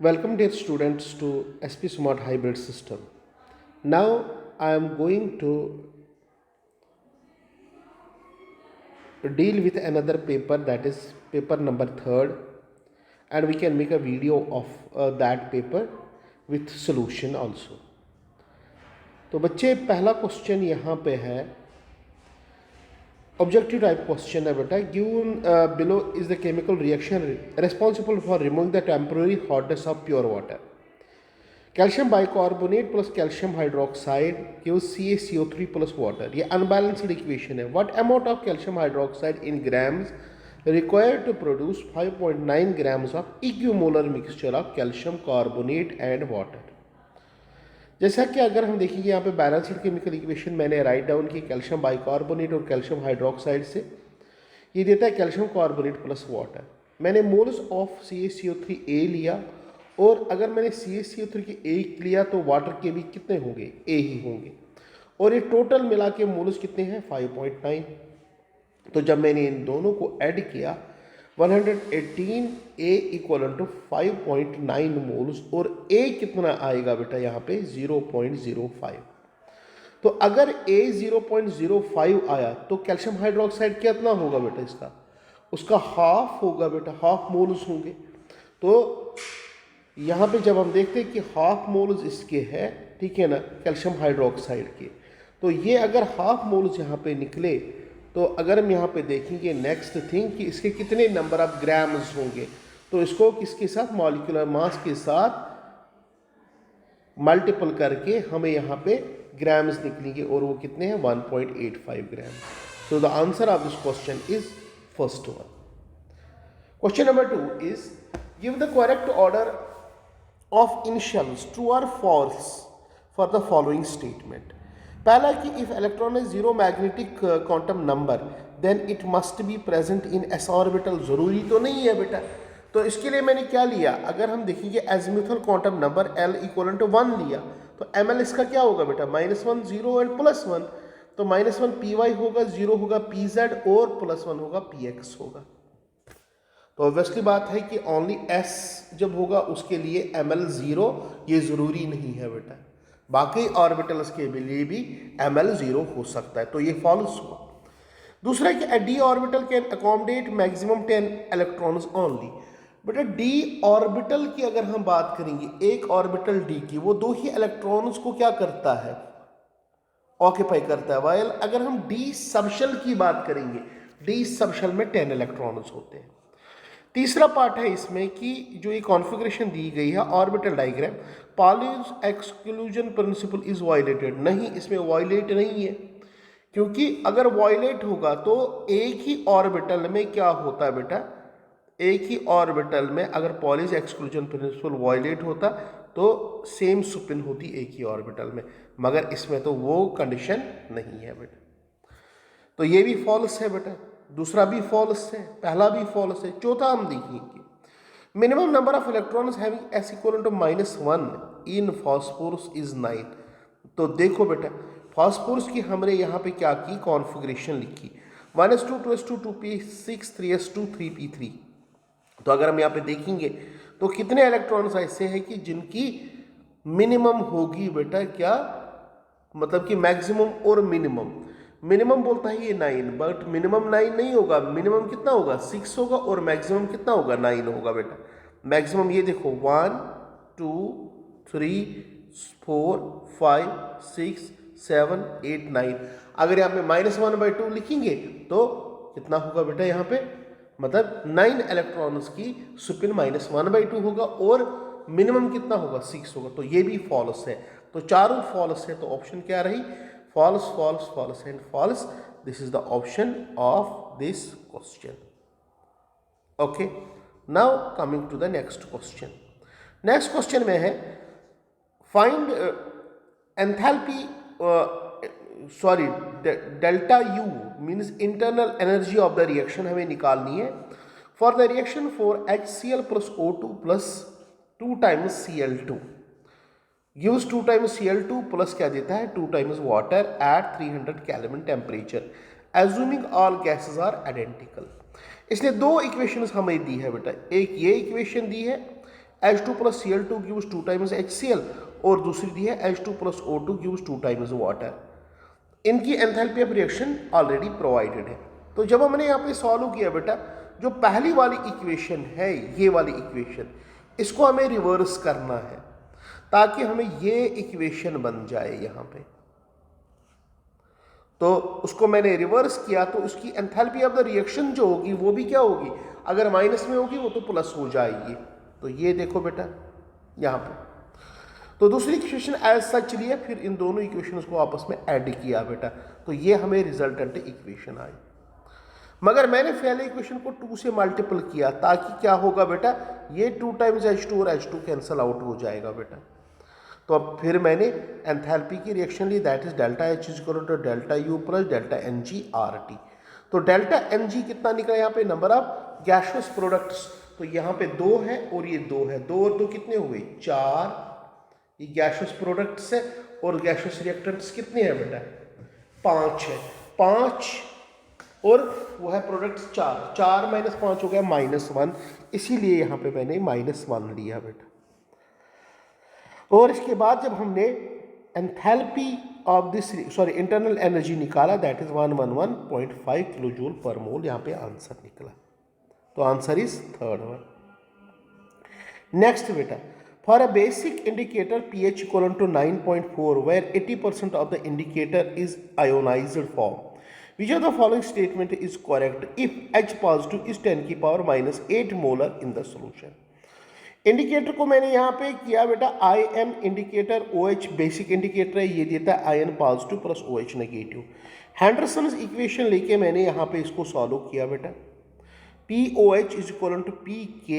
Welcome dear students to SP Smart Hybrid System. Now I am going to deal with another paper, that is paper number 3rd, and we can make a video of that paper with solution also. तो बच्चे पहला question यहाँ पे है, objective type question है बेटा. Given below is the chemical reaction responsible for removing the temporary hotness of pure water. Calcium bicarbonate plus calcium hydroxide gives CaCO3 plus water. ये unbalanced equation है. What amount of calcium hydroxide in grams required to produce 5.9 grams of equimolar mixture of calcium carbonate and water. जैसा कि अगर हम देखेंगे यहाँ पे balanced chemical equation मैंने राइट डाउन की कैल्शियम बाइकार्बोनेट और कैल्शियम हाइड्रोक्साइड से. ये देता है कैल्शियम कार्बोनेट प्लस वाटर. मैंने मोल्स ऑफ CaCO3 लिया, और अगर मैंने CaCO3 के A लिया तो वाटर के भी कितने होंगे? A ही होंगे. और ये टोटल मिला के मोल्स कितने हैं? 5.9. तो जब मैंने इन दोनों को ऐड किया 118 A इक्वल टू 5.9 मोल्स, और A कितना आएगा बेटा यहाँ पे? 0.05. तो अगर A 0.05 आया तो कैल्शियम हाइड्रोक्साइड कितना होगा बेटा? इसका उसका हाफ होगा बेटा, हाफ मोल्स होंगे. तो यहाँ पे जब हम देखते हैं कि हाफ मोल्स इसके हैं, ठीक है ना, कैल्शियम हाइड्रोक्साइड के, तो ये अगर हाफ मोल्स यहाँ पे निकले तो अगर हम यहाँ पे देखेंगे नेक्स्ट थिंग कि इसके कितने नंबर ऑफ ग्राम्स होंगे, तो इसको किसके साथ? मॉलिक्यूलर मास के साथ मल्टीपल करके हमें यहाँ पे ग्राम्स निकलेंगे, और वो कितने हैं? 1.85 gram. So the answer of this question is first one. Question number 2 is give the correct order of initials true or false for the following statement. पहला कि if electron is zero magnetic quantum number then it must be present in s orbital. ज़रूरी तो नहीं है बेटा. तो इसके लिए मैंने क्या लिया? अगर हम देखेंगे azimuthal quantum number L equal to 1 लिया तो ml इसका क्या होगा बेटा? -1 0 एंड +1. तो -1 py होगा, 0 होगा pz और +1 होगा px होगा. तो ऑब्वियसली बात है कि ओनली S जब होगा उसके लिए ML 0 ये ज़रूरी नहीं है बेटा. बाकी ऑर्बिटल्स के लिए भी ML 0 हो सकता है. तो ये फॉल्स हुआ. दूसरा कि D orbital can accommodate maximum 10 electrons only. बेटा D ऑर्बिटल की अगर हम बात करेंगे, एक ऑर्बिटल D की वो 2 ही इलेक्ट्रॉन्स को क्या करता है? ऑक्यूपाई करता है. वाइल अगर हम D सबशेल की बात करेंगे, D सबशेल में 10 इलेक्ट्रॉन्स होते हैं. तीसरा पार्ट है इसमें कि जो ये कॉन्फ़िगरेशन दी गई है orbital diagram, Pauli's exclusion principle is violated. नहीं, इसमें वायलेट नहीं है, क्योंकि अगर वायलेट होगा तो एक ही ऑर्बिटल में क्या होता है बेटा? एक ही ऑर्बिटल में अगर पॉलीज एक्सक्लूजन प्रिंसिपल वायलेट होता तो सेम स्पिन होती एक ही ऑर्बिटल में, मगर इसमें तो वो कंडीशन नहीं है बेटा. तो ये भी फॉल्स है बेटा. दूसरा भी फॉल्स है, पहला भी फॉल्स है. चौथा हम देखेंगे minimum number of electrons having S equal to -1 in phosphorus is 9. तो देखो बेटा, फॉस्फोरस की हमने यहाँ पे क्या की? कॉन्फ़िगरेशन लिखी 1s2 2s2 2p6 3s2 3p3. तो अगर हम यहाँ पे देखेंगे तो कितने इलेक्ट्रॉन्स ऐसे हैं कि जिनकी मिनिमम होगी बेटा? क्या मतलब कि मैक्सिमम और मिनिमम. मिनिमम बोलता है ये 9, बट मिनिमम 9 नहीं होगा. मिनिमम कितना होगा? 6 होगा, और मैक्सिमम कितना होगा? 9 होगा बेटा. मैक्सिमम ये देखो 1 2 3 4 5 6 7 8 9. अगर यहाँ पे -1/2 लिखेंगे तो कितना होगा बेटा? यहाँ पे मतलब 9 इलेक्ट्रॉन्स की स्पिन -1/2 होगा, और मिनिमम कितना होगा? 6 होगा. तो ये भी फॉल्स है. तो चारों फॉल्स है. तो ऑप्शन क्या रही? False, false, false and false. This is the option of this question. Okay. Now coming to the next question. Next question में है find enthalpy delta U means internal energy of the reaction हमें निकालनी है. For the reaction for HCl plus O2 plus 2 times Cl2 gives 2 times Cl2 plus क्या देता है? 2 times water at 300 Kelvin temperature assuming all gases are identical. इसने दो equations हमें दी है बेटा. एक ये इक्वेशन दी है, H2 plus Cl2 gives 2 times HCl और दूसरी दी है H2 plus O2 gives 2 times water। इनकी enthalpy of reaction already provided है। तो जब हमने यहाँ पे सॉल्व किया बेटा, जो पहली वाली इक्वेशन है, ये वाली इक्वेशन, इसको हमें रिवर्स करना है ताकि हमें ये इक्वेशन बन जाए यहाँ पे। तो उसको मैंने रिवर्स किया तो उसकी एंथैल्पी ऑफ द रिएक्शन जो होगी वो भी क्या होगी, अगर माइनस में होगी वो तो प्लस हो जाएगी। तो ये देखो बेटा यहाँ पे, तो दूसरी इक्वेशन एज सच लिया, फिर इन दोनों इक्वेशंस को आपस में ऐड किया बेटा, तो ये हमें रिजल्टेंट इक्वेशन आई। मगर मैंने पहले इक्वेशन को 2 से मल्टीपल किया ताकि क्या होगा बेटा, ये 2 टाइम्स H2 और H2 कैंसल आउट हो जाएगा बेटा। तो अब फिर मैंने एंथैल्पी की रिएक्शन ली, that is delta H is equal to delta U plus delta Ng RT। तो डेल्टा Ng कितना निकला यहाँ पे, नंबर ऑफ गैसियस प्रोडक्ट्स, तो यहाँ पे 2 है और ये 2 है, 2 और 2 कितने हुए 4, ये गैसियस प्रोडक्ट्स है, और गैसियस रिएक्टेंट्स कितने हैं बेटा 5 है, 5 और वो है प्रोडक्ट्स 4, 4 माइनस 5 हो गया -1, इसीलिए यहाँ पे मैंने -1 लिया बेटा। और इसके बाद जब हमने enthalpy of this internal energy निकाला, that is 111.5 kilo joule per mole, यहाँ पे आंसर निकला। तो answer is third one. Next बेटा, for a basic indicator pH equivalent to 9.4 where 80% of the indicator is ionized form, which of the following statement is correct if H positive is 10 की पावर -8 molar in the solution। Indicator को मैंने यहाँ पे किया बेटा IN indicator, OH basic indicator है, ये देता है IN positive plus OH negative. Henderson's equation लेके मैंने यहाँ पे इसको सॉल्व किया बेटा, POH is equal to PK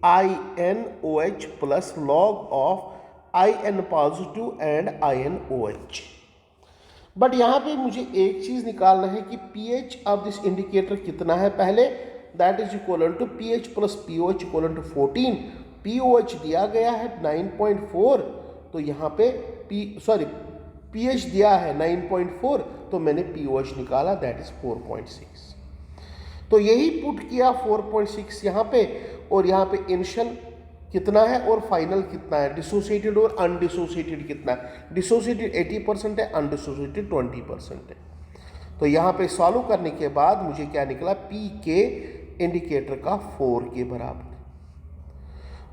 INOH plus log of IN positive and INOH। बट यहाँ पे मुझे एक चीज़ निकालना है कि pH ऑफ दिस इंडिकेटर कितना है पहले, that is equal to pH plus POH equal to 14। POH दिया गया है 9.4, तो यहाँ पे pH दिया है 9.4, तो मैंने POH निकाला दैट इज 4.6। तो यही पुट किया 4.6 यहाँ पे, और यहाँ पे इनिशियल कितना है और फाइनल कितना है, डिसोसिएटेड और अनडिसोसिएटेड कितना है, डिसोसिएटेड 80% है, अनडिसोसिएटेड 20% है। तो यहाँ पे सॉल्व करने के बाद मुझे क्या निकला, PK इंडिकेटर का 4 के बराबर।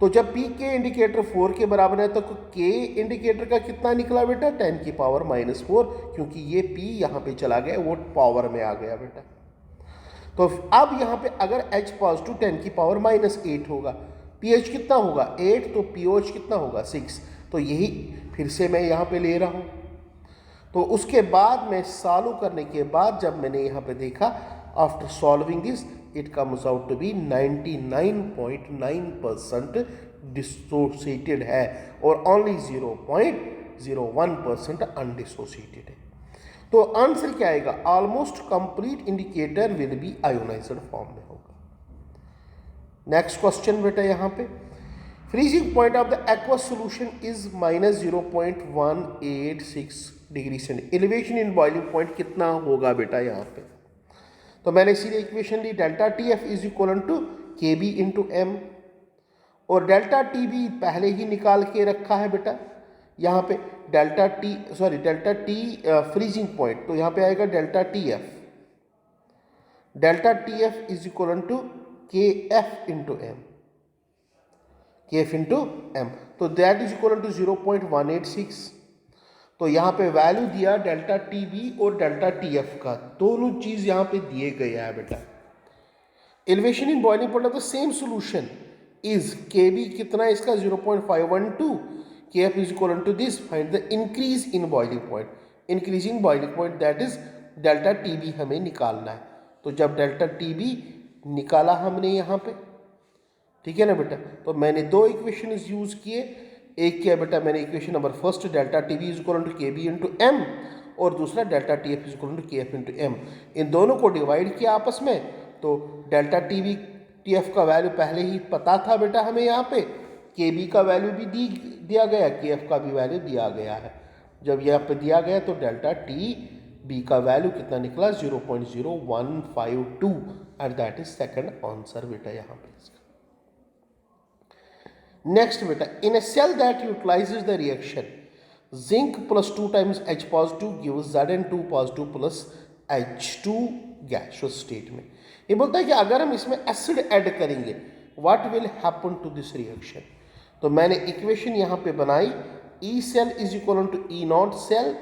तो जब PK इंडिकेटर 4 के बराबर है तो K इंडिकेटर का कितना निकला बेटा, 10 की पावर -4, क्योंकि ये P यहाँ पे चला गया, वो पावर में आ गया बेटा। तो अब यहाँ पे अगर H पॉजिटिव 10 की पावर -8 होगा, pH कितना होगा 8, तो POH कितना होगा 6। तो यही फिर से मैं यहाँ पे ले रहा हूँ। तो उसके बाद मैं सॉल्व करने के बाद जब मैंने यहाँ पे देखा, after solving this it comes out to be 99.9% dissociated है और ओनली 0.01% अनडिसोसिएटेड है। तो आंसर क्या आएगा, almost complete indicator will be ionized form में होगा। नेक्स्ट क्वेश्चन बेटा, यहाँ पे freezing point of the aqueous solution is -0.186 degree centigrade. Elevation in boiling point कितना होगा बेटा यहाँ पे, तो मैंने इसीलिए इक्वेशन ली, delta TF is equal to KB into M, और डेल्टा TB पहले ही निकाल के रखा है बेटा। यहाँ पे डेल्टा T फ्रीजिंग पॉइंट, तो यहाँ पे आएगा delta TF, delta TF is equal to KF into M, KF into M, तो दैट इज इक्वल टू 0.186। तो यहाँ पे वैल्यू दिया डेल्टा TB और डेल्टा TF का, दोनों चीज यहाँ पे दिए गया है बेटा। Elevation in boiling point of the same solution is KB कितना है इसका 0.512, KF is equal to this, find the increase in boiling point, increasing boiling point that is delta TB हमें निकालना है। तो जब डेल्टा TB निकाला हमने यहाँ पे, ठीक है ना बेटा, तो मैंने दो इक्वेशन यूज किए, एक किया बेटा मैंने equation number first delta TB is equal to KB into M, और दूसरा delta TF is equal to KF into M। इन दोनों को डिवाइड किया आपस में, तो डेल्टा TB TF का वैल्यू पहले ही पता था बेटा हमें, यहाँ पे KB का वैल्यू भी दिया गया, KF का भी वैल्यू दिया गया है। जब यहाँ पे दिया गया तो डेल्टा TB का वैल्यू कितना निकला 0.0152, and that is second answer बेटा यहाँ पे इसका। नेक्स्ट बेटा, in a cell that utilizes the reaction zinc plus 2 times H positive gives Zn2 positive plus H2 gaseous state में। ये बोलता है कि अगर हम इसमें एसिड ऐड करेंगे what will happen to this reaction. तो मैंने इक्वेशन यहाँ पे बनाई, E cell is equal to E not cell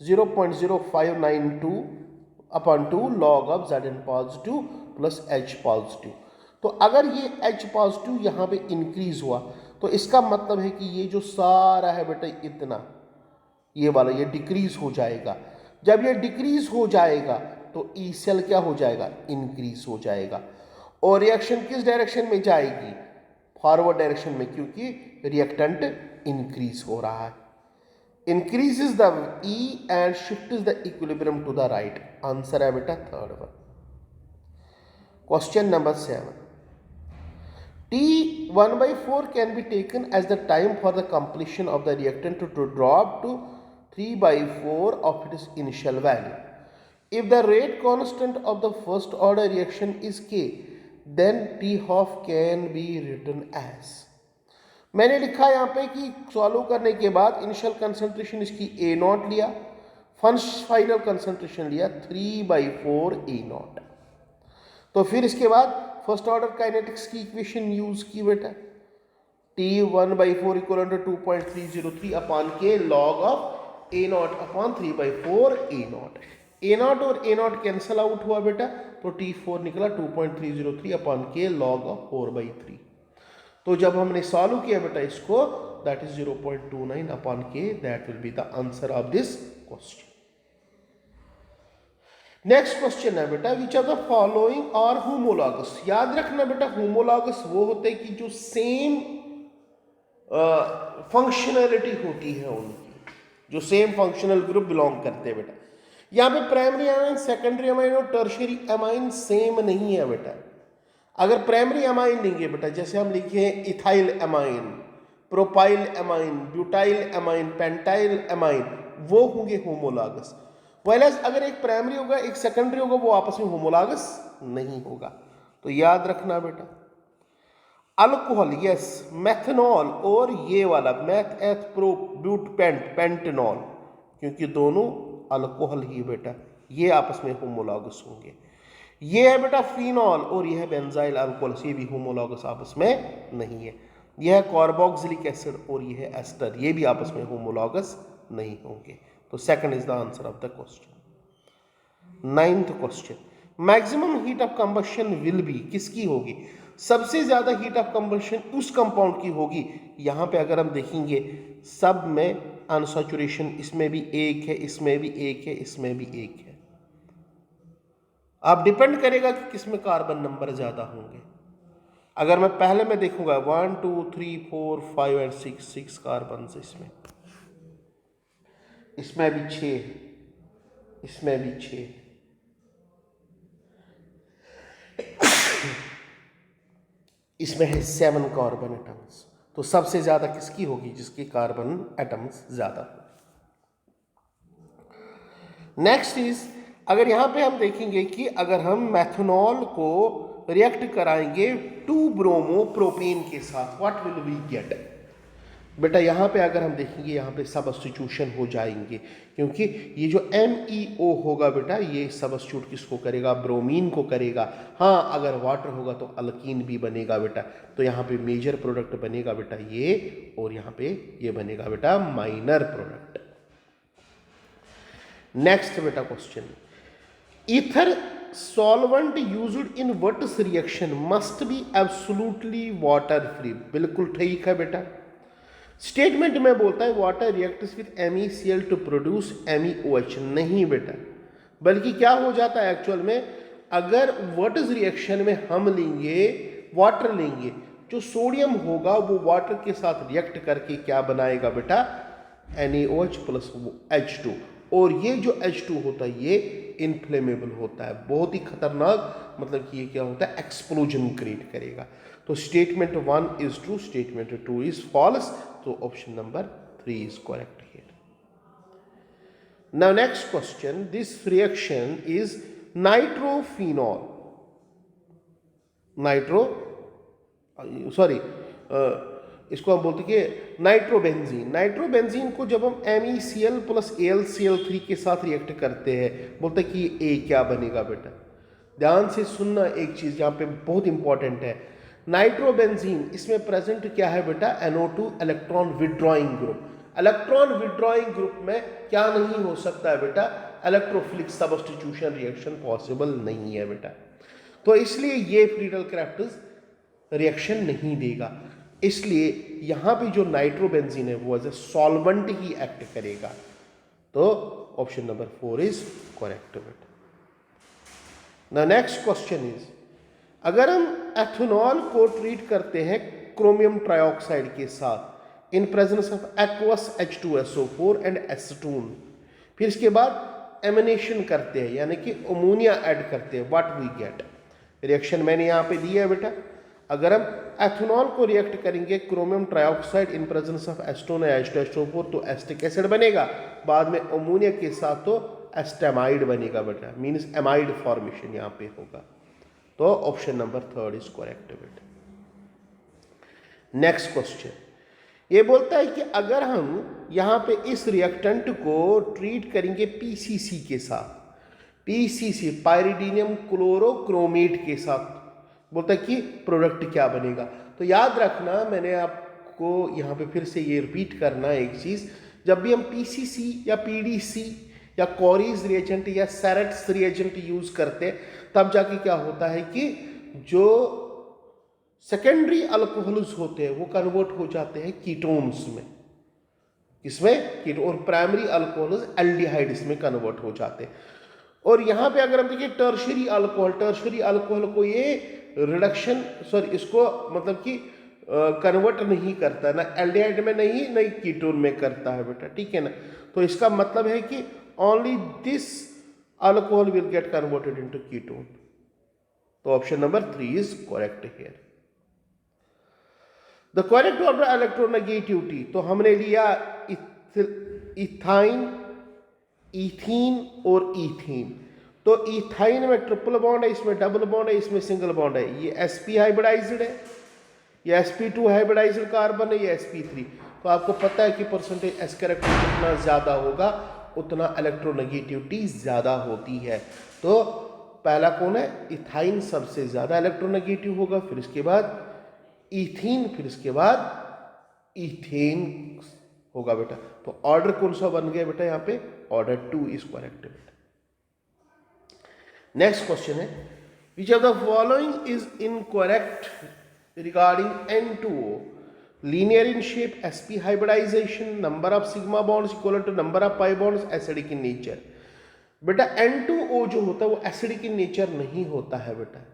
0.0592 upon 2 log of Zn positive plus H positive. तो अगर ये H पॉजिटिव यहाँ पे इंक्रीज हुआ तो इसका मतलब है कि ये जो सारा है बेटा इतना, ये वाला ये डिक्रीज हो जाएगा। जब ये डिक्रीज हो जाएगा तो ई सेल क्या हो जाएगा, इंक्रीज हो जाएगा। और रिएक्शन किस डायरेक्शन में जाएगी, फॉरवर्ड डायरेक्शन में, क्योंकि रिएक्टेंट इंक्रीज हो रहा है। Increases the E and shifts the equilibrium to the right. Answer है बेटा third one. Question number 7, T1/4 can be taken as the time for the completion of the reactant to drop to 3/4 of its initial value. If the rate constant of the first order reaction is K, then T half can be written as। मैंने लिखा यहाँ पे कि solve करने के बाद initial concentration इसकी A not लिया, फाइनल कंसंट्रेशन लिया 3/4 A नॉट। तो फिर इसके बाद फर्स्ट ऑर्डर काइनेटिक्स की इक्वेशन यूज की बेटा, T1/4 इक्वल टू 2.303 अपॉन के log of A not upon 3/4 A not. A not और A नॉट कैंसल आउट हुआ बेटा, तो T4 निकला 2.303 अपॉन के लॉग ऑफ 4/3। तो जब हमने सॉल्व किया बेटा इसको, that is 0.29 upon K, that will be the answer of this question. Next question है बेटा, which of the following are homologous. याद रखना बेटा, होमोलॉगस वो होते हैं कि जो सेम फंक्शनैलिटी होती है उनकी, जो सेम फंक्शनल ग्रुप बिलोंग करते हैं बेटा। यहाँ पे प्राइमरी अमाइन, सेकेंडरी अमाइन और टर्शियरी अमाइन सेम नहीं है बेटा। अगर प्राइमरी अमाइन लेंगे बेटा, जैसे हम लिखे हैं ethyl amine, propyl amine, butyl amine, pentyl amine, वो होंगे होमोलॉगस। वेलएज अगर एक प्राइमरी होगा एक सेकेंडरी होगा, वो आपस में होमोलॉगस नहीं होगा। तो याद रखना बेटा, अल्कोहल यस, मेथनॉल और ये वाला मैथ एथ प्रो ब्यूट पेंटेनॉल, क्योंकि दोनों अल्कोहल ही बेटा, ये आपस में होमोलॉगस होंगे। ये है बेटा फिनॉल और यह है बेंजाइल अल्कोहल, ये भी होमोलॉगस आपस में नहीं है। यह है कार्बोक्सिलिक एसिड और यह है एस्टर, ये भी आपस में होमोलॉगस नहीं होंगे। तो second is the answer of the question. 9th question, maximum heat of combustion will be, किसकी होगी, सबसे ज्यादा हीट ऑफ कंबशन उस कंपाउंड की होगी। यहां पे अगर हम देखेंगे सब में अनसैचुरेशन, इसमें भी एक है, इसमें भी एक है, इसमें भी एक है। अब डिपेंड करेगा कि किसमें कार्बन नंबर ज्यादा होंगे। अगर मैं पहले में देखूंगा 1 2 3 4 5 एंड 6 कार्बन इसमें भी 6, इसमें भी 6, इसमें है 7 कार्बन एटम्स। तो सबसे ज्यादा किसकी होगी, जिसकी कार्बन एटम्स ज्यादा हो। नेक्स्ट इज, अगर यहां पे हम देखेंगे कि अगर हम मेथनॉल को रिएक्ट कराएंगे 2 ब्रोमो प्रोपेन के साथ, व्हाट विल वी गेट। बेटा यहाँ पे अगर हम देखेंगे यहाँ पे सब्स्टिट्यूशन हो जाएंगे, क्योंकि ये जो MeO होगा बेटा, ये सब्स्टिट्यूट किसको करेगा, ब्रोमीन को करेगा। हाँ, अगर वाटर होगा तो अल्कीन भी बनेगा बेटा। तो यहाँ पे मेजर प्रोडक्ट बनेगा बेटा ये, और यहाँ पे ये बनेगा बेटा माइनर प्रोडक्ट। नेक्स्ट बेटा question, ether solvent used in what reaction must be absolutely water free. बिल्कुल ठीक है बेटा। स्टेटमेंट में बोलता है water reacts with MeCl to produce MeOH। नहीं बेटा, बल्कि क्या हो जाता है एक्चुअल में, अगर वाटर रिएक्शन में हम लेंगे वाटर लेंगे, जो सोडियम होगा वो वाटर के साथ रिएक्ट करके क्या बनाएगा बेटा, NaOH प्लस H2। और ये जो H2 होता है ये इनफ्लेमेबल होता है, बहुत ही खतरनाक, मतलब कि ये क्या होता है, एक्सप्लोजन क्रिएट करेगा। तो statement 1 is true, statement 2 is false. तो option number 3 is correct here. Now next question, this reaction is इसको हम बोलते हैं कि नाइट्रोबेंजीन। नाइट्रोबेंजीन को जब हम MECl प्लस AlCl3 के साथ रिएक्ट करते हैं, बोलते हैं कि ए क्या बनेगा बेटा। ध्यान से सुनना, एक चीज़ यहाँ पे बहुत इंपॉर्टेंट है। नाइट्रोबेंजीन इसमें प्रेजेंट क्या है बेटा, NO2 electron withdrawing group. Electron withdrawing group में क्या नहीं हो सकता है बेटा, इलेक्ट्रोफिलिक सब्स्टिट्यूशन रिएक्शन पॉसिबल नहीं है बेटा। तो इसलिए ये फ्रीडल क्राफ्टस रिएक्शन नहीं देगा, इसलिए यहां पे जो नाइट्रोबेंजीन है वो एज ए सॉल्वेंट ही एक्ट करेगा। तो ऑप्शन नंबर 4 इज करेक्ट बेटा। द नेक्स्ट क्वेश्चन इज, अगर हम एथेनॉल को ट्रीट करते हैं क्रोमियम ट्राइऑक्साइड के साथ in presence of aqueous H2SO4 and acetone, फिर इसके बाद एमिनेशन करते हैं यानी कि अमोनिया ऐड करते हैं, व्हाट वी गेट। रिएक्शन मैंने यहाँ पे दी है बेटा। अगर हम एथेनॉल को रिएक्ट करेंगे chromium trioxide in presence of acetone या H2SO4 तो एसिटिक एसिड बनेगा, बाद में अमोनिया के साथ तो एस्टेमाइड बनेगा बेटा, मीन्स एमाइड फॉर्मेशन यहाँ पे होगा। तो ऑप्शन नंबर 3 इज करेक्ट बेटा। नेक्स्ट क्वेश्चन ये बोलता है कि अगर हम यहाँ पे इस रिएक्टेंट को ट्रीट करेंगे PCC के साथ, PCC पायरिडीनियम क्लोरोक्रोमेट के साथ, बोलता है कि प्रोडक्ट क्या बनेगा। तो याद रखना, मैंने आपको यहाँ पे फिर से ये रिपीट करना है एक चीज़, जब भी हम PCC या PDC या कॉरीज रिएजेंट या सेरेट्स रिएजेंट यूज करते हैं, तब जाके क्या होता है कि जो सेकेंडरी अल्कोहल्स होते हैं वो कन्वर्ट हो जाते हैं कीटोन्स में, इसमें कीटोन, और प्राइमरी अल्कोहल्स एल्डिहाइड्स में कन्वर्ट हो जाते हैं। और यहाँ पे अगर हम देखिए टर्शरी अल्कोहल को ये रिडक्शन इसको मतलब कि कन्वर्ट नहीं करता, ना एल्डिहाइड में नहीं, ना कीटोन में करता है बेटा, ठीक है ना। तो इसका मतलब है कि only this alcohol will get converted into ketone. तो option number 3 is correct here. The correct order electronegativity, तो हमने लिया इथाइन, इथीन और ईथीन। तो इथाइन में ट्रिपल बॉन्ड है, इसमें डबल बॉन्ड है, इसमें सिंगल बॉन्ड है। ये sp हाइब्रिडाइज्ड है, ये sp2 हाइब्रिडाइज्ड कार्बन है, ये sp3। तो आपको पता है कि परसेंटेज s कैरेक्टर जितना ज्यादा होगा उतना इलेक्ट्रोनेगेटिविटी ज्यादा होती है। तो पहला कौन है, इथाइन सबसे ज्यादा इलेक्ट्रोनेगेटिव होगा, फिर इसके बाद इथीन, फिर इसके बाद इथेन होगा बेटा। तो ऑर्डर कौन सा बन गया बेटा यहाँ पे, ऑर्डर 2 इज करेक्ट बेटा। नेक्स्ट क्वेश्चन है, which of the following is incorrect regarding N2O, linear in shape, sp hybridization, number of sigma bonds equal to number of pi bonds, acidic in nature. बेटा N2O जो होता है वो acidic in nature नहीं होता है बेटा,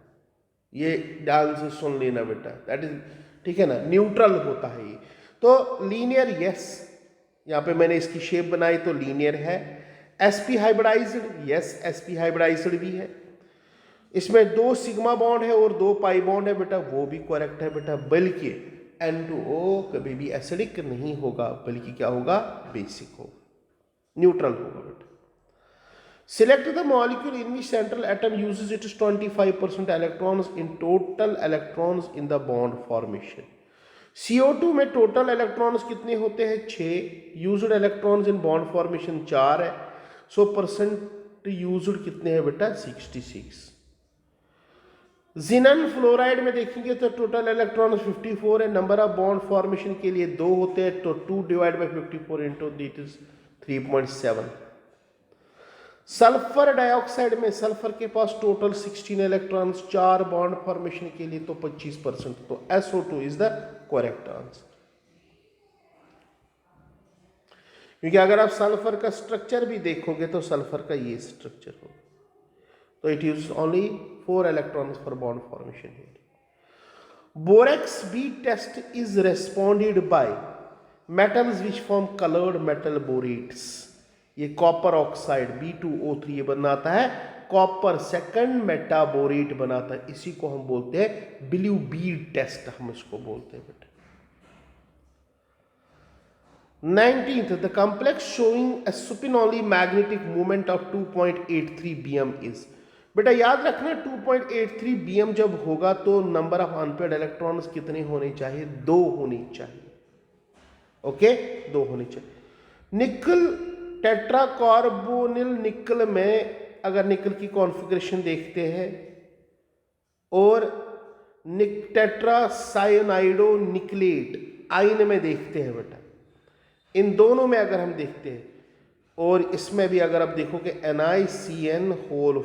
ये ध्यान से सुन लेना बेटा, दैट इज ठीक है ना, न्यूट्रल होता है ये। तो लीनियर यस, यहाँ पे मैंने इसकी शेप बनाई तो लीनियर है। sp hybridized, yes sp hybridized भी है। इसमें 2 सिग्मा बॉन्ड है और 2 पाई बॉन्ड है बेटा, वो भी करेक्ट है बेटा। बल्कि N2O कभी भी एसिडिक नहीं होगा, बल्कि क्या होगा, बेसिक होगा, न्यूट्रल होगा बेटा। Select the molecule in which central atom uses its 25% electrons in total electrons in the bond formation. CO2 में टोटल इलेक्ट्रॉन्स कितने होते हैं, 6। Used electrons in bond formation 4 है। सो परसेंट यूज्ड कितने हैं बेटा, 66। जिनन फ्लोराइड में देखेंगे तो टोटल इलेक्ट्रॉन 54 है, नंबर ऑफ बॉन्ड फॉर्मेशन के लिए 2 होते हैं, तो 2 divide by 54 into that is 3.7। Sulphur dioxide में सल्फर के पास टोटल 16 इलेक्ट्रॉन्स, 4 बॉन्ड फॉर्मेशन के लिए तो 25%, तो SO2 is the correct answer. क्योंकि अगर आप सल्फर का स्ट्रक्चर भी देखोगे तो सल्फर का ये स्ट्रक्चर होगा, तो it use only 4 electrons for bond formation here. Borax bead test is responded by metals which form coloured metal borates. ये कॉपर ऑक्साइड B2O3 ये बनाता है, कॉपर सेकंड मेटाबोरेट बनाता है, इसी को हम बोलते हैं ब्लू बीड टेस्ट, हम इसको बोलते हैं बेटा। 19th, the complex showing a supinoli magnetic moment of 2.83 bm is। बेटा याद रखना 2.83 BM जब होगा तो नंबर ऑफ अनपेयर्ड इलेक्ट्रॉन्स कितने होने चाहिए? 2 होने चाहिए। ओके, 2 होने चाहिए। निकल टेट्राकार्बोनिल निकल में अगर निकल की कॉन्फ़िगरेशन देखते हैं और टेट्रासाइनाइडो निकलेट आयन में देखते हैं बेटा, इन दोनों में अगर हम देखते हैं और इसमें भी अगर आप देखोगे NiCN होल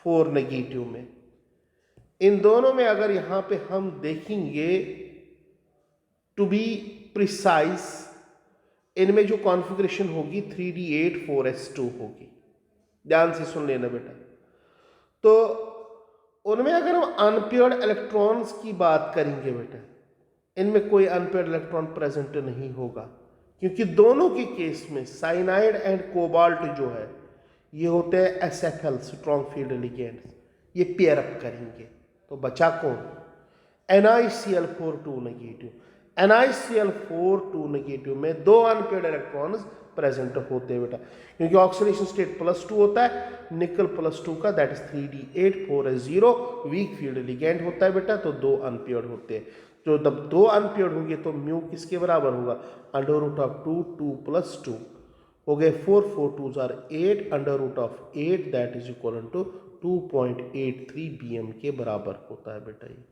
4 नेगेटिव में, इन दोनों में अगर यहां पे हम देखेंगे टू बी प्रिसाइज, इनमें जो कॉन्फ़िगरेशन होगी 3D8 4s2 होगी। ध्यान से सुन लेना बेटा। तो उनमें अगर हम अनपेयर्ड इलेक्ट्रॉन्स की बात करेंगे बेटा, इनमें कोई अनपेयर्ड इलेक्ट्रॉन प्रेजेंट नहीं होगा, क्योंकि दोनों के केस में साइनाइड एंड कोबाल्ट जो है ये होते हैं SFL स्ट्रॉन्ग फील्ड लिगेंड्स, ये पेयर अप करेंगे। तो बचा कौन? NiCl4 2 negative. NiCl4 2 नेगेटिव में 2 अनपेयर्ड इलेक्ट्रॉन्स प्रेजेंट होते हैं बेटा, क्योंकि ऑक्सीडेशन स्टेट +2 होता है, निकल +2 का that is 3D8 4s0 weak field ligand होता है बेटा, तो 2 अनपेयर्ड होते हैं। तो जब 2 अनपेयर्ड होंगे तो म्यू किसके बराबर होगा? √2 2 + 2 हो गए 4 4 2s are 8 √8 that is equal to 2.83 BM के बराबर होता है बेटा। ये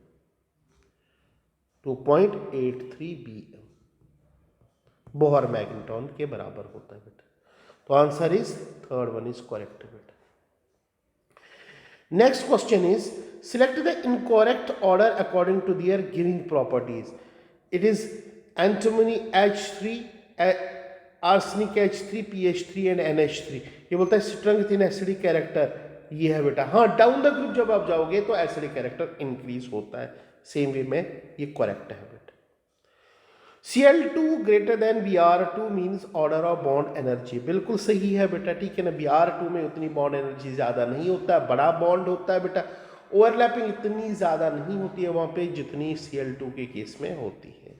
2.83 BM बोहर मैग्नेट्रॉन के बराबर होता है बेटा। तो answer is third one is correct बेटा। Next question is select the incorrect order according to their giving properties. It is antimony H3, arsenic H3, PH3 and NH3। ये बोलता है स्ट्रेंथ इन एसिडिक कैरेक्टर, ये है बेटा। हाँ, down the group जब आप जाओगे तो एसिडिक कैरेक्टर इंक्रीज होता है, सेम वे में ये करेक्ट है बेटा। Cl2 greater than Br2 means order of bond energy, बिल्कुल सही है बेटा, ठीक है ना। Br2 में उतनी बॉन्ड एनर्जी ज़्यादा नहीं होता है, बड़ा बॉन्ड होता है बेटा, ओवरलैपिंग इतनी ज़्यादा नहीं होती है वहाँ पे जितनी Cl2 के केस में होती है।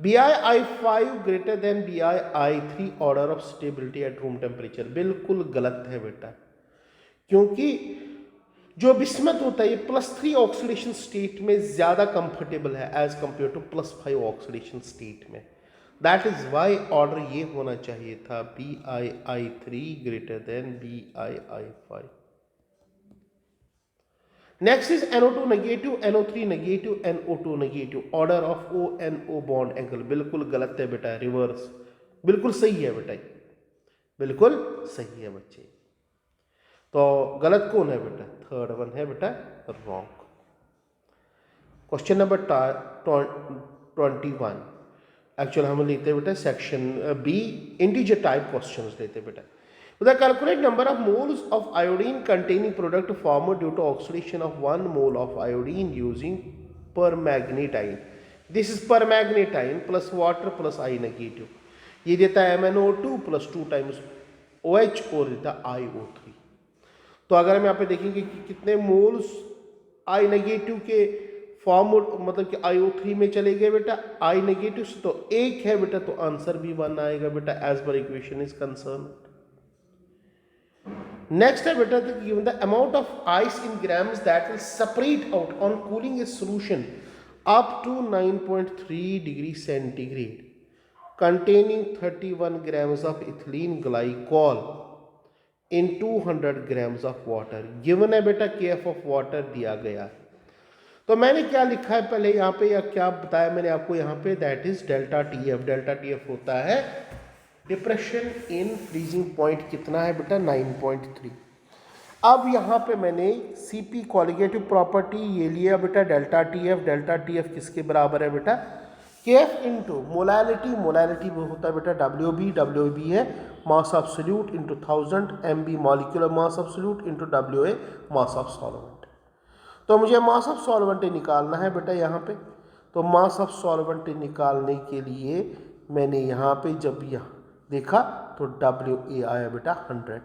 BiI5 greater than BiI3 order of stability at room temperature, बिल्कुल गलत है बेटा, क्योंकि जो बिस्मत होता है ये +3 ऑक्सीडेशन स्टेट में ज़्यादा कंफर्टेबल है as compare to +5 oxidation state में। दैट इज वाई ऑर्डर ये होना चाहिए था BiI3 greater than BiI5। Next is NO2 negative, NO3 negative, NO2 negative, order of ONO bond angle, बिल्कुल गलत है बेटा, रिवर्स। बिल्कुल सही है बेटा, बिल्कुल सही है बच्चे। तो गलत कौन है बेटा? थर्ड वन है बेटा रॉन्ग। क्वेश्चन नंबर 21 एक्चुअल हम लेते हैं बेटा section B, integer type questions लेते हैं बेटा। The calculate number of moles of iodine containing product formed due to oxidation of 1 mole of iodine using permagnetine. This is permagnetine plus water plus I negative. ये देता है MnO2 plus 2 times OH और देता है IO3। तो अगर हम यहाँ पे देखेंगे कि कितने मोल्स I नेगेटिव के फॉर्म मतलब कि IO3 में चले गए बेटा I नेगेटिव से, तो 1 है बेटा, तो आंसर भी 1 आएगा बेटा as per equation is concern. Next है बेटा given the amount of ice in grams that will separate out on cooling a solution up to 9.3 degree centigrade containing 31 grams of ethylene glycol in 200 grams of water। Given है बेटा KF of water दिया गया है। तो मैंने क्या लिखा है पहले यहाँ पे, या क्या बताया मैंने आपको यहाँ पे, that is delta TF। Delta TF होता है डिप्रेशन इन फ्रीजिंग पॉइंट, कितना है बेटा 9.3। अब यहाँ पे मैंने CP कॉलिगेटिव प्रॉपर्टी ये लिया बेटा डेल्टा TF। डेल्टा TF किसके बराबर है बेटा? KF इंटू मोलैलिटी, मोलैलिटी वो होता है बेटा WB। WB है mass of solute into 1000, MB molecular mass of solute into WA mass of solvent. तो मुझे मास ऑफ सॉल्वेंट निकालना है बेटा यहाँ पे। तो मास ऑफ सॉल्वेंट निकालने के लिए मैंने यहाँ पे जब यहाँ देखा तो WA आया बेटा 100।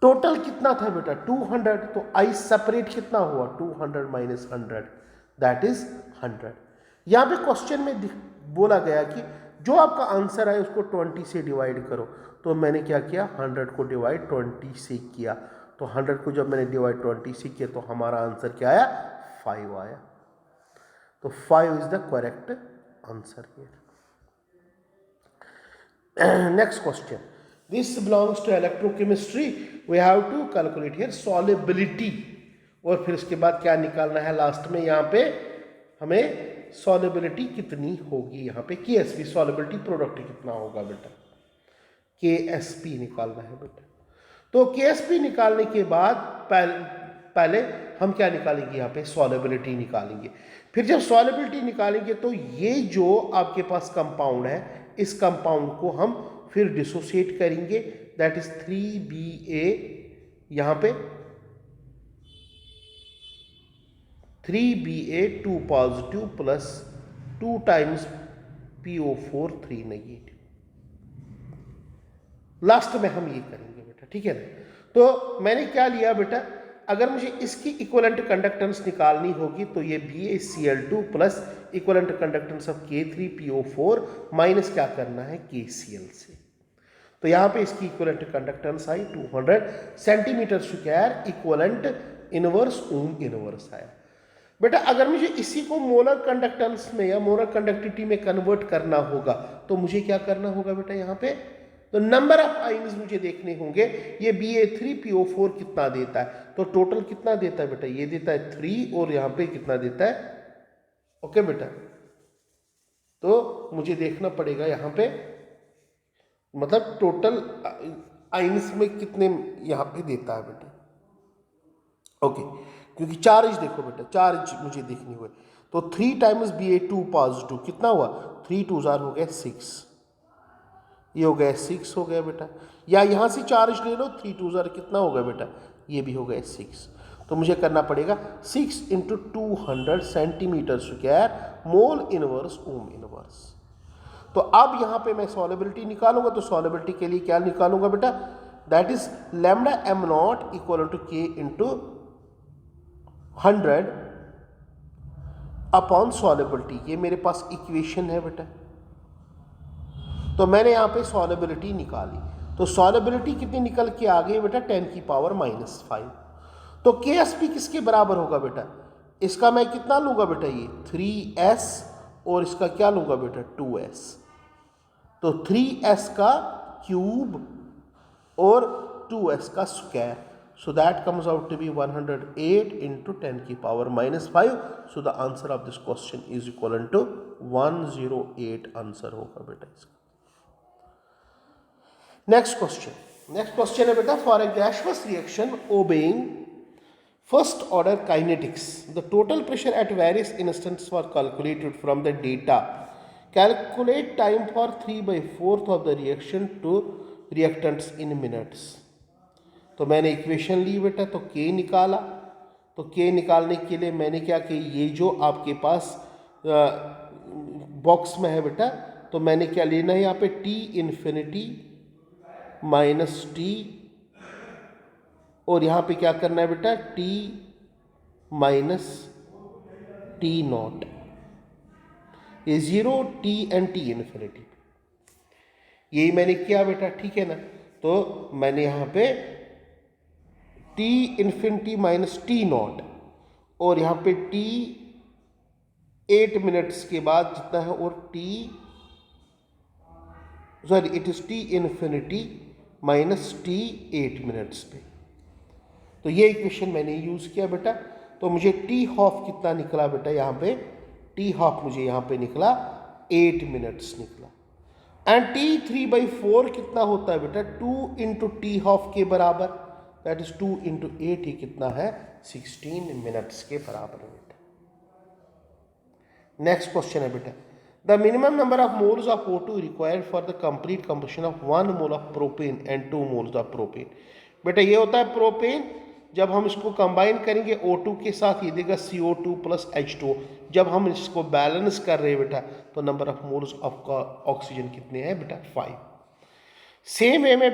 टोटल कितना था बेटा 200, तो आइस सेपरेट कितना हुआ 200 माइनस 100 दैट इज 100। यहाँ पे क्वेश्चन में बोला गया कि जो आपका आंसर है उसको 20 से डिवाइड करो। तो मैंने क्या किया, 100 को डिवाइड 20 से किया, तो 100 को जब मैंने डिवाइड 20 से किया तो हमारा आंसर क्या आया, 5 आया। तो 5 is the correct answer here. Next question, this belongs to electrochemistry, we have to calculate here solubility, और फिर उसके बाद क्या निकालना है लास्ट में, यहाँ पे हमें सॉल्युबिलिटी कितनी होगी, यहाँ पे केएसपी सॉल्युबिलिटी प्रोडक्ट कितना होगा बेटा, केएसपी निकालना है बेटा। तो केएसपी निकालने के बाद पहले हम क्या निकालेंगे, यहाँ पे सॉल्युबिलिटी निकालेंगे। फिर जब सॉल्युबिलिटी निकालेंगे तो ये जो आपके पास कंपाउंड है, इस कंपाउंड को हम फिर डिसोसिएट करेंगे, दैट इज 3Ba, यहाँ पे 3Ba2 positive plus 2 times PO4 3 negative. Last में हम ये करेंगे बेटा, ठीक है ना। तो मैंने क्या लिया बेटा, अगर मुझे इसकी इक्विवेलेंट कंडक्टेंस निकालनी होगी तो ये BaCl2 plus equivalent conductance of K3PO4 minus क्या करना है, KCl से। तो यहाँ पे इसकी इक्विवेलेंट कंडक्टेंस आई 200 centimetre square, equivalent inverse ohm inverse आया। बेटा अगर मुझे इसी को मोलर कंडक्टेंस में या मोलर कंडक्टिविटी में कन्वर्ट करना होगा तो मुझे क्या करना होगा बेटा, यहाँ पे तो नंबर ऑफ आयन्स मुझे देखने होंगे। ये Ba3PO4 कितना देता है, तो टोटल कितना देता है बेटा, ये देता है 3, और यहाँ पे कितना देता है, ओके बेटा। तो मुझे देखना पड़ेगा यहाँ पे, मतलब टोटल आयन्स में कितने यहाँ पे देता है बेटा, ओके। क्योंकि चार्ज देखो बेटा, चार्ज मुझे देखनी हुई, तो 3 टाइम्स Ba2 पॉजिटिव कितना हुआ, 3 2 हो गया 6, ये हो गया 6 हो गया बेटा। या यहाँ से चार्ज ले लो, 3 2 कितना हो गया बेटा, ये भी हो गया 6। तो मुझे करना पड़ेगा 6 × 200 centimetre square mole inverse ohm inverse. तो अब यहाँ पे मैं सॉल्युबिलिटी निकालूंगा, तो सॉल्युबिलिटी के लिए क्या निकालूंगा बेटा, that is lambda m0 equal to K × 100 upon solubility. ये मेरे पास इक्वेशन है बेटा। तो मैंने यहाँ पे सॉल्युबिलिटी निकाली, तो सॉल्युबिलिटी कितनी निकल के आ गई बेटा, 10⁻⁻5। तो KSP किसके बराबर होगा बेटा, इसका मैं कितना लूँगा बेटा, ये 3s, और इसका क्या लूँगा बेटा 2s। तो 3s का क्यूब और 2s का square, so that comes out to be 108 × 10⁻⁻5। so the answer of this question is equivalent to 108 answer होगा बेटा इसका। नेक्स्ट क्वेश्चन है बेटा, for a gaseous reaction obeying first order kinetics the total pressure at various instants for calculated from the data, calculate time for 3/4 of the reaction to reactants in minutes. तो मैंने equation ली बेटा, तो K निकाला, तो K निकालने के लिए मैंने क्या कि ये जो आपके पास बॉक्स में है बेटा, तो मैंने क्या लेना है यहाँ पे T∞ माइनस T, और यहाँ पे क्या करना है बेटा T माइनस T0, ये 0 T एंड T∞, यही मैंने किया बेटा, ठीक है ना। तो मैंने यहाँ पे T∞ माइनस T0, और यहाँ पे T 8 मिनट्स के बाद जितना है, और it is T∞ minus T 8 minutes पे। तो ये इक्वेशन मैंने यूज किया बेटा। तो मुझे T½ कितना निकला बेटा, यहाँ पे T½ मुझे यहाँ पे निकला 8 मिनट्स निकला। एंड T3/4 कितना होता है बेटा, 2 × T½ के बराबर, दैट इज 2 × 8 ही कितना है, 16 मिनट्स के बराबर है बेटा। नेक्स्ट क्वेश्चन है बेटा, the minimum number of moles of O2 required for the complete combustion of 1 mole of propane and 2 moles of propane. बेटा ये होता है प्रोपेन, जब हम इसको कंबाइन करेंगे O2 के साथ ये देगा CO2 प्लस H2। जब हम इसको बैलेंस कर रहे हैं बेटा, तो number of moles of oxygen कितने हैं बेटा, 5। सेम वे में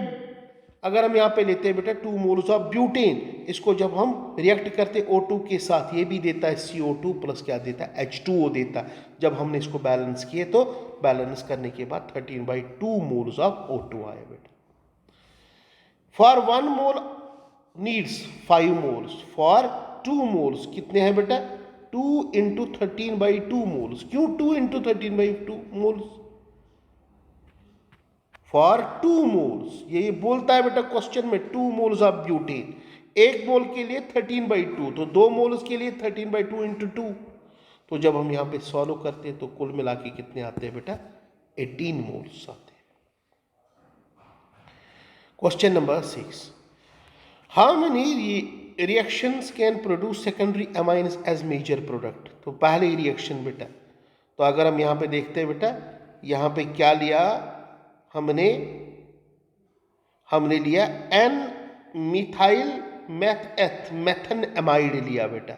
अगर हम यहाँ पे लेते हैं बेटा 2 मोल्स ऑफ ब्यूटेन, इसको जब हम रिएक्ट करते O2 के साथ, ये भी देता है CO2 प्लस क्या देता है H2O देता है। जब हमने इसको बैलेंस किए तो बैलेंस करने के बाद 13/2 मोल्स ऑफ O2 आया बेटा। For 1 mole needs 5 moles, for 2 moles कितने हैं बेटा 2 इंटू 13/2 मोल्स। क्यों 2 इंटू 13/2 मोल्स? फॉर 2 मोल्स, ये बोलता है बेटा क्वेश्चन में 2 मोल्स ऑफ ब्यूटेन, एक मोल के लिए 13/2, तो 2 मोल्स के लिए 13/2 इंटू 2। तो जब हम यहाँ पे सॉल्व करते हैं तो कुल मिला के कितने आते हैं बेटा 18 मोल्स आते हैं। Question number 6, how many reactions can produce secondary amines as major product? तो पहले रिएक्शन बेटा, तो अगर हम यहाँ पे देखते हैं बेटा, यहाँ पे क्या लिया हमने लिया एन मिथाइल मेथन एमाइड लिया बेटा।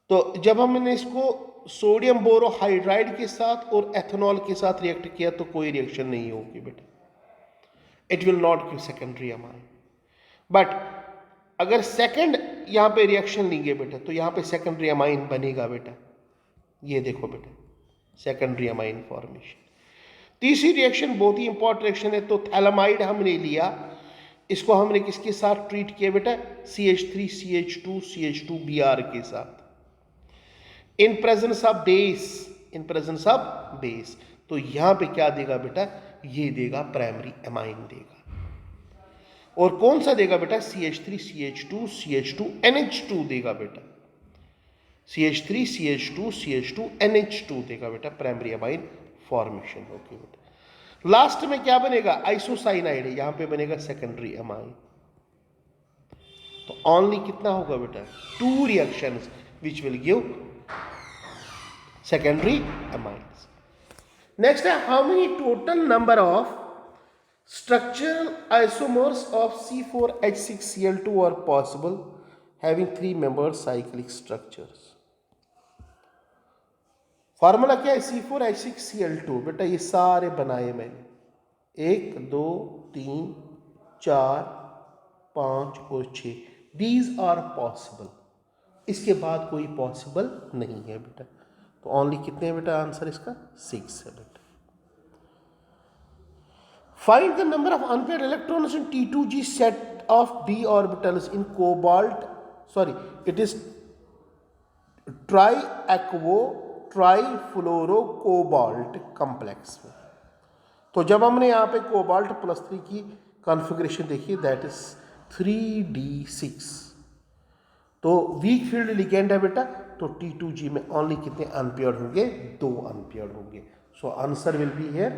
तो जब हमने इसको सोडियम बोरोहाइड्राइड के साथ और एथेनॉल के साथ रिएक्ट किया तो कोई रिएक्शन नहीं होगी बेटा, it will not give secondary amine. But अगर सेकंड यहाँ पे रिएक्शन लेंगे बेटा तो यहाँ पे सेकेंडरी अमाइन बनेगा बेटा, ये देखो बेटा सेकेंडरी अमाइन फॉर्मेशन। तीसरी रिएक्शन बहुत ही इंपॉर्टेंट रिएक्शन है, तो थैलामाइड हमने लिया, इसको हमने किसके साथ ट्रीट किया बेटा CH3CH2CH2Br के साथ, इन प्रेजेंस ऑफ बेस। तो यहां पे क्या देगा बेटा, ये देगा प्राइमरी अमाइन देगा। और कौन सा देगा बेटा CH3CH2CH2NH2 देगा बेटा, CH3CH2CH2NH2 देगा बेटा, प्राइमरी अमाइन फॉर्मेशन होगी बेटा। लास्ट में क्या बनेगा आइसोसाइनाइड है, यहां पे बनेगा सेकेंडरी अमाइन। तो ओनली कितना होगा बेटा 2 reactions which will give secondary amines. Next है how many total number of structural isomers of C4H6Cl2 are possible having 3 membered cyclic structures? Formula क्या है C4H6Cl2 बेटा, ये सारे बनाए मैंने 1 2 3 4 5 और 6, दीज आर पॉसिबल, इसके बाद कोई पॉसिबल नहीं है बेटा। तो ओनली कितने हैं बेटा, आंसर इसका 6 है बेटा। Find the number of unpaired electrons in T2g set of d orbitals in it is trifluorocobalt complex में। तो जब हमने यहाँ पे कोबाल्ट +3 की कॉन्फ़िगरेशन देखी, दैट इज 3d6, तो वीक फील्ड लिगेंड है बेटा, तो T2g में ओनली कितने अनपेयर्ड होंगे, 2 अनपेयर्ड होंगे। So answer will be here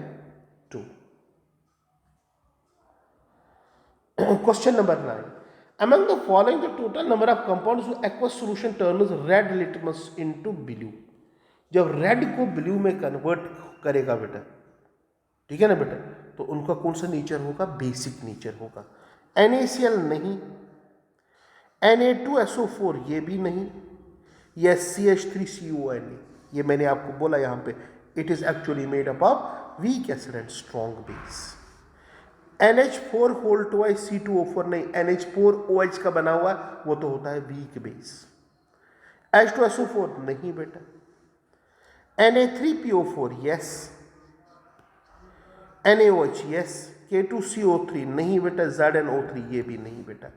2। Question number 9. Among the following, the total number of compounds whose aqueous solution turns red litmus into blue. जब red को blue में कन्वर्ट करेगा बेटा, ठीक है ना बेटा, तो उनका कौन सा नेचर होगा, बेसिक नेचर होगा। NaCl नहीं, Na2SO4 ये भी नहीं, यह CH3CONa, ये मैंने आपको बोला यहाँ पे it is actually made up of weak acid and strong base. NH4 whole twice C2O4 नहीं, NH4OH का बना हुआ वो तो होता है वीक बेस। H2SO4 नहीं बेटा, Na3PO4 yes, NaOH yes, K2CO3 नहीं बेटा, ZnO3 ये भी नहीं बेटा।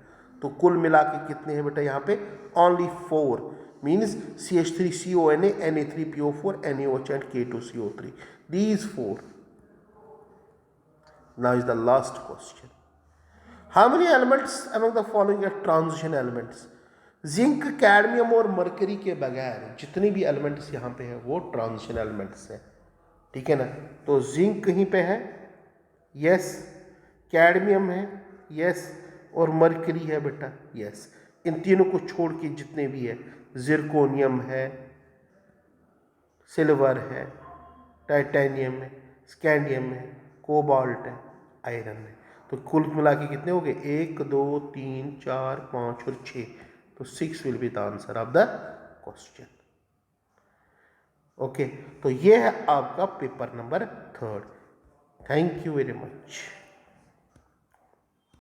तो कुल मिला के कितने हैं बेटा यहाँ पे, only 4, means CH3CONa, Na3PO4, NaOH and K2CO3, these 4। Now is the last question. How many elements among the following are transition elements? Zinc, cadmium और मरकरी के बगैर जितने भी एलिमेंट्स यहाँ पे है वो ट्रांजिशन एलिमेंट्स है, ठीक है ना। तो जिंक कहीं पे है, यस, कैडमियम है, यस, और मरकरी है बेटा, यस। इन तीनों को छोड़ के जितने भी है, जिरकोनियम है, सिल्वर है, टाइटेनियम है, स्कैंडियम है, कोबाल्ट है, आयरन है। तो कुल मिला के कितने हो गए, 1 2 3 4 5 और 6, तो 6 will be the answer of the question. Okay, तो ये है आपका paper number 3। Thank you very much.